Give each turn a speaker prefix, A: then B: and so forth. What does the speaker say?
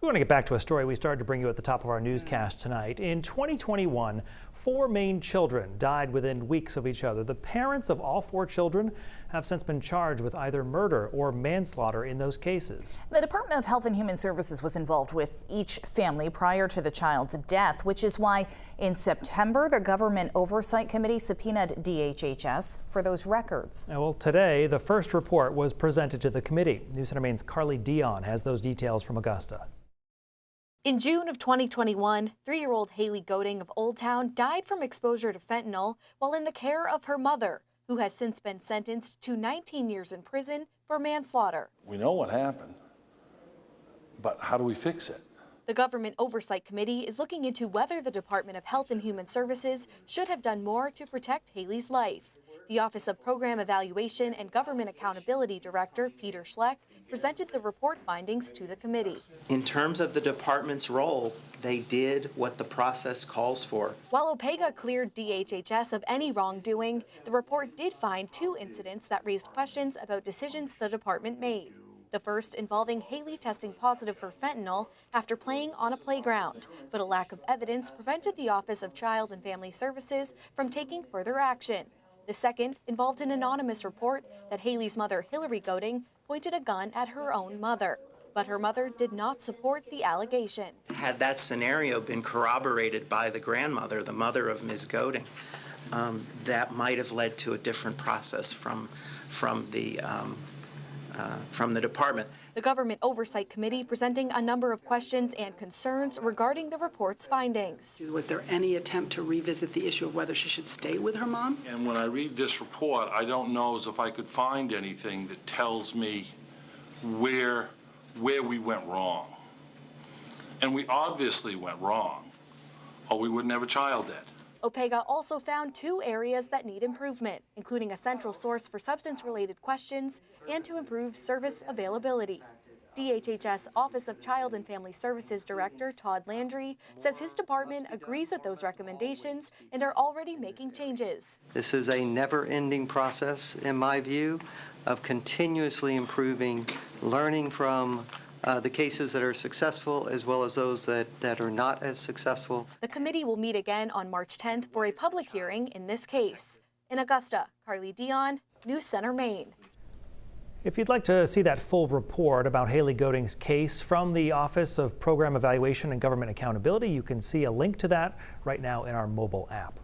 A: We want to get back to a story we started to bring you at the top of our newscast tonight. In 2021, 4 Maine children died within weeks of each other. The parents of all 4 children have since been charged with either murder or manslaughter in those cases.
B: The Department of Health and Human Services was involved with each family prior to the child's death, which is why in September, the Government Oversight Committee subpoenaed DHHS for those records.
A: Well, today, the first report was presented to the committee. News Center Maine's Carly Dion has those details from Augusta.
C: In June of 2021, 3-year-old Hailey Goding of Old Town died from exposure to fentanyl while in the care of her mother, who has since been sentenced to 19 years in prison for manslaughter.
D: We know what happened, but how do we fix it?
C: The Government Oversight Committee is looking into whether the Department of Health and Human Services should have done more to protect Hailey's life. The Office of Program Evaluation and Government Accountability Director Peter Schleck presented the report findings to the committee.
E: In terms of the department's role, they did what the process calls for.
C: While OPEGA cleared DHHS of any wrongdoing, the report did find 2 incidents that raised questions about decisions the department made. The first involving Hailey testing positive for fentanyl after playing on a playground, but a lack of evidence prevented the Office of Child and Family Services from taking further action. The second involved an anonymous report that Hailey's mother, Hailey Goding, pointed a gun at her own mother, but her mother did not support the allegation.
E: Had that scenario been corroborated by the grandmother, the mother of Ms. Goding, that might have led to a different process from the department.
C: The Government Oversight Committee presenting a number of questions and concerns regarding the report's findings.
F: Was there any attempt to revisit the issue of whether she should stay with her mom?
D: And when I read this report, I don't know as if I could find anything that tells me where we went wrong. And we obviously went wrong, or we wouldn't have a child dead.
C: OPEGA also found 2 areas that need improvement, including a central source for substance-related questions and to improve service availability. DHHS Office of Child and Family Services Director Todd Landry says his department agrees with those recommendations and are already making changes.
E: This is a never-ending process, in my view, of continuously improving, learning from the cases that are successful as well as those that are not as successful.
C: The committee will meet again on March 10th for a public hearing in this case. In Augusta, Carly Dion, News Center, Maine.
A: If you'd like to see that full report about Hailey Goding's case from the Office of Program Evaluation and Government Accountability, you can see a link to that right now in our mobile app.